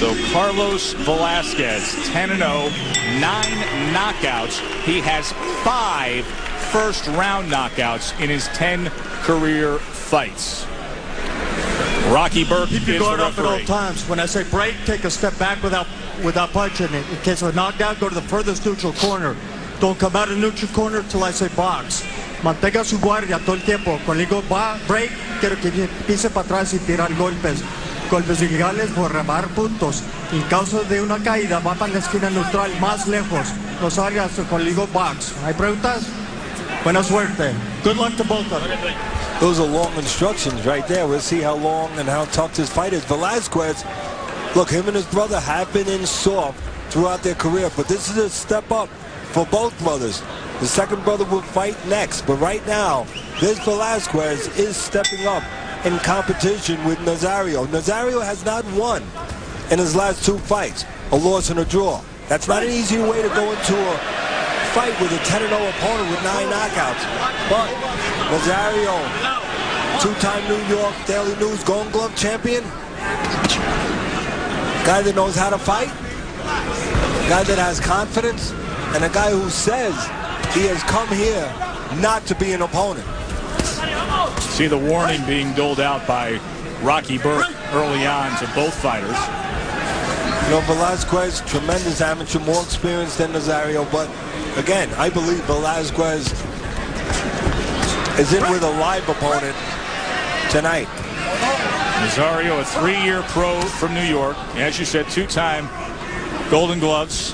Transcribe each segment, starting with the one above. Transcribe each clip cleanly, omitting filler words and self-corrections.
So Carlos Velasquez, 10-0, 9 knockouts. He has 5 first-round knockouts in his 10 career fights. Rocky Burke is the guard up at all referee. times. When I say break, take a step back without punching it. In case of a knockdown, go to the furthest neutral corner. Don't come out of neutral corner till I say box. Mantenga su guardia todo el tiempo. Cuando digo break, quiero que pise para atrás y tirar golpes. Golpes ilegales por remar puntos. En caso de una caída, va para la esquina neutral más lejos. No salgas cuando digo box. ¿Hay preguntas? Buena suerte. Good luck to both of them. Those are long instructions right there. We'll see how long and how tough this fight is. Velasquez, look, him and his brother have been in soft throughout their career, but this is a step up for both brothers. The second brother will fight next, but right now, this Velasquez is stepping up in competition with Nazario. Nazario has not won in his last 2 fights, a loss and a draw. That's not an easy way to go into a fight with a 10-0 opponent with 9 knockouts. But Nazario, 2-time New York Daily News Golden Glove champion, guy that knows how to fight, guy that has confidence, and a guy who says he has come here not to be an opponent. See the warning being doled out by Rocky Burke early on to both fighters. You know, Velasquez, tremendous amateur, more experienced than Nazario, but again, I believe Velasquez is in with a live opponent tonight. Nazario, a 3-year pro from New York. As you said, 2-time Golden Gloves.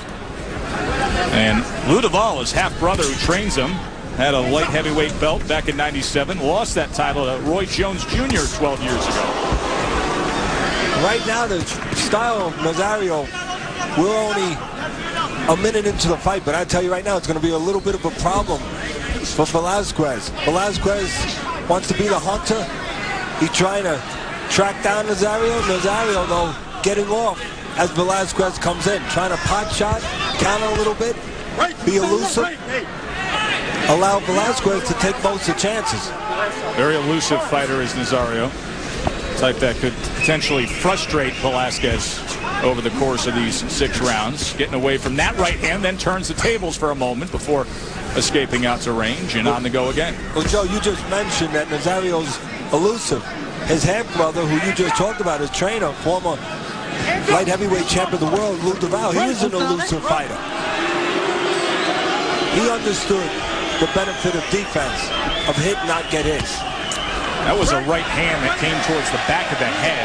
And Lou Duval, his half-brother who trains him, had a light heavyweight belt back in '97. Lost that title to Roy Jones Jr. 12 years ago. Right now, the style of Nazario, we're only a minute into the fight, but I tell you right now, it's going to be a little bit of a problem for Velasquez. Velasquez wants to be the hunter. He's trying to track down Nazario. Nazario, though, getting off as Velasquez comes in, trying to pot shot, counter a little bit, be elusive, allow Velasquez to take most of the chances. Very elusive fighter is Nazario. Type that could potentially frustrate Velasquez over the course of these 6 rounds. Getting away from that right hand, then turns the tables for a moment before escaping out to range and on the go again. Well, Joe, you just mentioned that Nazario's elusive. His half-brother, who you just talked about, his trainer, former light heavyweight champion of the world, Lou Duval, he was an elusive fighter. He understood the benefit of defense, of hit, not get hit. That was a right hand that came towards the back of the head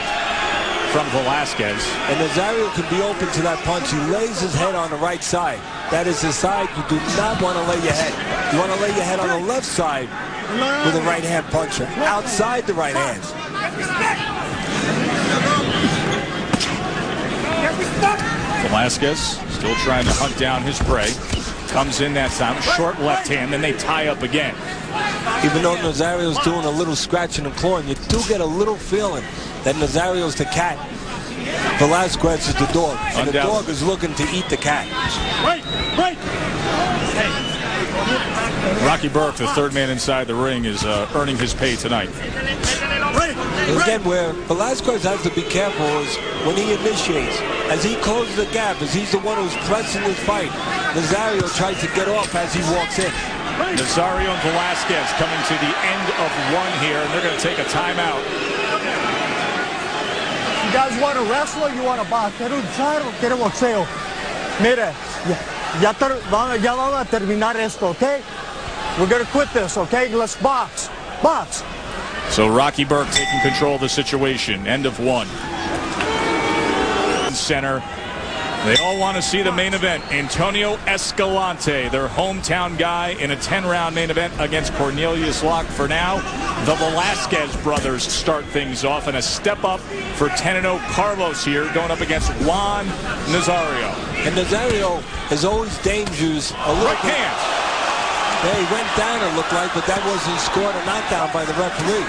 from Velasquez. And Nazario can be open to that punch. He lays his head on the right side. That is the side you do not want to lay your head. You want to lay your head on the left side with a right-hand puncher, outside the right hand. Velasquez still trying to hunt down his prey. Comes in that time, short left hand, then they tie up again. Even though Nazario's doing a little scratching and clawing, you do get a little feeling that Nazario's the cat. Velasquez is the dog, and the dog is looking to eat the cat. Rocky Burke, the 3rd man inside the ring, is earning his pay tonight. Again, where Velasquez has to be careful is when he initiates. As he closes the gap, as he's the one who's pressing his fight, Nazario tries to get off as he walks in. Nazario and Velasquez coming to the end of 1 here, and they're going to take a timeout. You guys want to wrestle or you want to box? ¿Quiere luchar o quiere boxeo? Mire, ya vamos a terminar esto, okay? We're going to quit this, okay? Let's box. Box. So Rocky Burke taking control of the situation. End of 1. Center. They all want to see the main event. Antonio Escalante, their hometown guy, in a 10-round main event against Cornelius Locke. For now, the Velasquez brothers start things off, and a step up for 10-0 Carlos here, going up against Juan Nazario. And Nazario is always dangerous a little right bit. hand. Yeah, he went down, it looked like, but that wasn't scored a knockdown by the referee.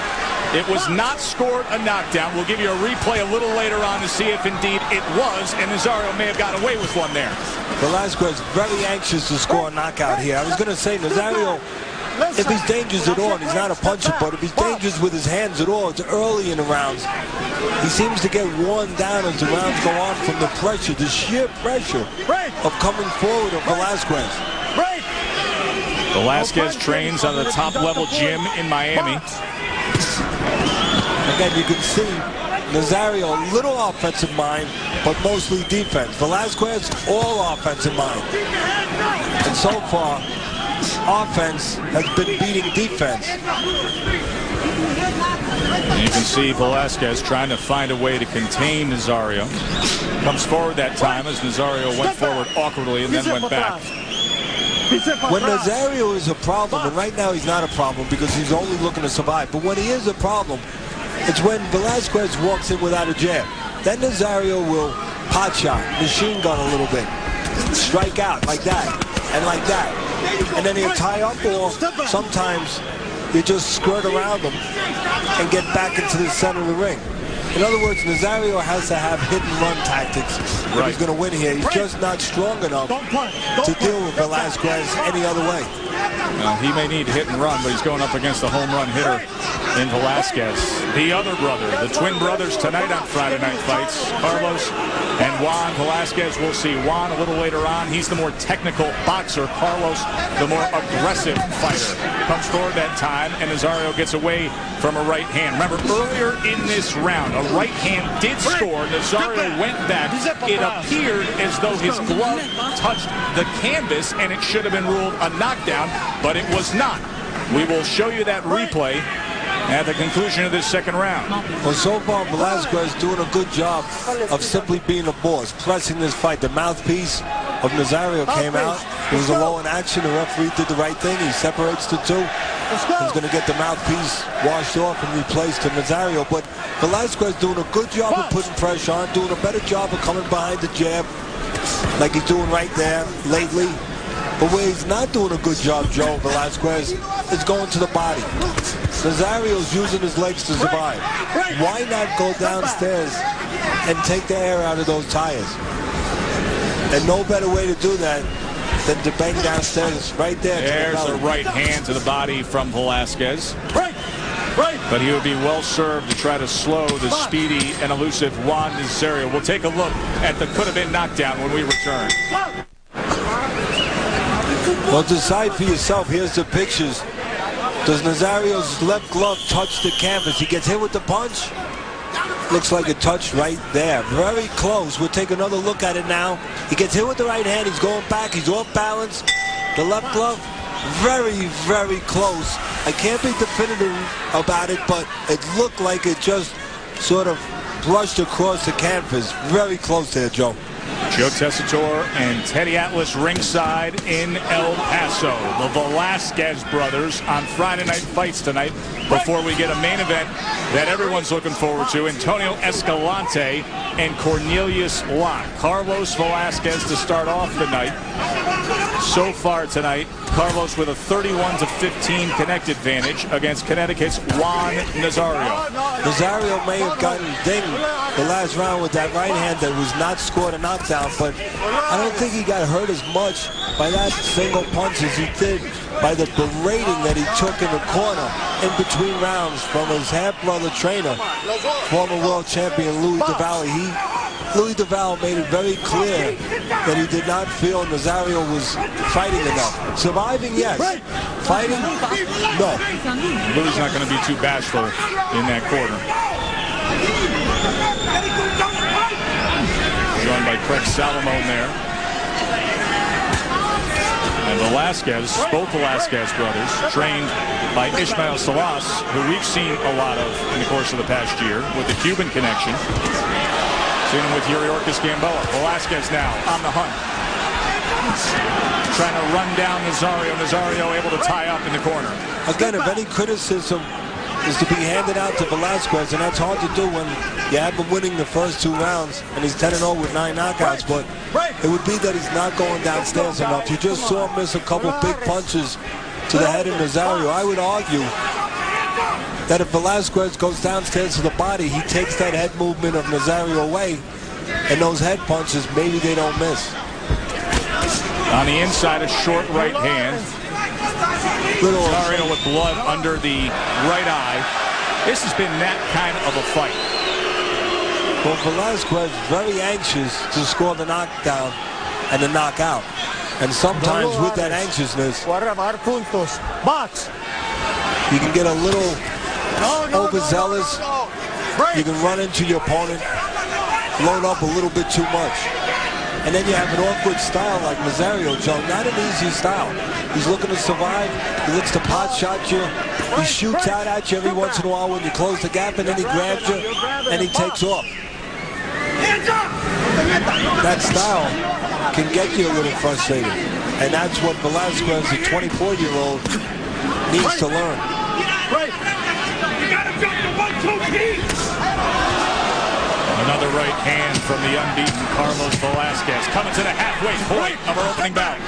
It was not scored a knockdown. We'll give you a replay a little later on to see if indeed it was, and Nazario may have gotten away with one there. Velasquez very anxious to score a knockout here. I was going to say Nazario if he's dangerous at all, and he's not a puncher, but if he's dangerous with his hands at all, it's early in the rounds. He seems to get worn down as the rounds go on from the pressure, the sheer pressure of coming forward of Velasquez. Velasquez trains on the top-level gym in Miami. Again, you can see Nazario, a little offensive mind, but mostly defense. Velasquez, all offensive mind. And so far, offense has been beating defense. You can see Velasquez trying to find a way to contain Nazario. Comes forward that time as Nazario went forward awkwardly and then went back. When Nazario is a problem, and right now he's not a problem because he's only looking to survive, but when he is a problem, it's when Velasquez walks in without a jab. Then Nazario will pot shot, machine gun a little bit, strike out like that, and like that. And then he'll tie up, or sometimes you just skirt around him and get back into the center of the ring. In other words, Nazario has to have hit-and-run tactics if he's going to win here. He's just not strong enough to deal with Velasquez any other way. He may need hit and run, but he's going up against the home run hitter in Velasquez. The other brother, the twin brothers tonight on Friday Night Fights, Carlos and Juan. Velasquez, we'll see Juan a little later on. He's the more technical boxer. Carlos, the more aggressive fighter. Comes forward that time, and Nazario gets away from a right hand. Remember, earlier in this round, a right hand did score. Nazario went back. It appeared as though his glove touched the canvas, and it should have been ruled a knockdown, but it was not. We will show you that replay at the conclusion of this second round. Well, so far, Velasquez doing a good job of simply being a boss, pressing this fight. The mouthpiece of Nazario came out. It was a low in action. The referee did the right thing. He separates the two. He's going to get the mouthpiece washed off and replaced to Nazario. But Velasquez doing a good job of putting pressure on, doing a better job of coming behind the jab, like he's doing right there lately. But where he's not doing a good job, Joe, Velasquez, is going to the body. Nazario's using his legs to survive. Why not go downstairs and take the air out of those tires? And no better way to do that than to bang downstairs right there. There's a right hand to the body from Velasquez. But he would be well served to try to slow the speedy and elusive Juan Nazario. We'll take a look at the could-have-been knockdown when we return. Well, decide for yourself. Here's the pictures. Does Nazario's left glove touch the canvas? He gets hit with the punch. Looks like it touched right there. Very close. We'll take another look at it now. He gets hit with the right hand. He's going back. He's off balance. The left glove, very, very close. I can't be definitive about it, but it looked like it just sort of brushed across the canvas. Very close there, Joe. Joe Tessitore and Teddy Atlas ringside in El Paso. The Velasquez brothers on Friday Night Fights tonight before we get a main event that everyone's looking forward to. Antonio Escalante and Cornelius Locke. Carlos Velasquez to start off the night. So far tonight, Carlos with a 31-15 connect advantage against Connecticut's Juan Nazario. Nazario may have gotten dinged the last round with that right hand that was not scored a knockdown, but I don't think he got hurt as much by that single punch as he did by the berating that he took in the corner in between rounds from his half-brother trainer, former world champion Louis Duval. Louis Duval made it very clear that he did not feel Nazario was fighting enough. Surviving, yes. Fighting, no. Louis not going to be too bashful in that corner. Joined by Craig Salomone there. And Velasquez, both Velasquez brothers, trained by Ismael Salas, who we've seen a lot of in the course of the past year with the Cuban connection. Seen him with Yuri Orcus Gamboa. Velasquez now on the hunt. Trying to run down Nazario. Nazario able to tie up in the corner. Again, if any criticism is to be handed out to Velasquez, and that's hard to do when you have him winning the first two rounds, and he's 10-0 with 9 knockouts, but it would be that he's not going downstairs enough. You just saw him miss a couple big punches to the head of Nazario. I would argue that if Velasquez goes downstairs to the body, he takes that head movement of Nazario away, and those head punches, maybe they don't miss. On the inside, a short right hand. Nazario with blood under the right eye. This has been that kind of a fight. Well, Velasquez very anxious to score the knockdown and the knockout. And sometimes with that anxiousness, Box. you can get a little overzealous. You can run into your opponent, load up a little bit too much. And then you have an awkward style like Nazario, Joe. Not an easy style. He's looking to survive. He looks to pot shot you. He shoots out at you every once in a while when you close the gap, and then he grabs you and he takes off. That style can get you a little frustrated. And that's what Velasquez, a 24-year-old, needs to learn. Another right hand from the unbeaten Carlos Velasquez, coming to the halfway point of our opening bout.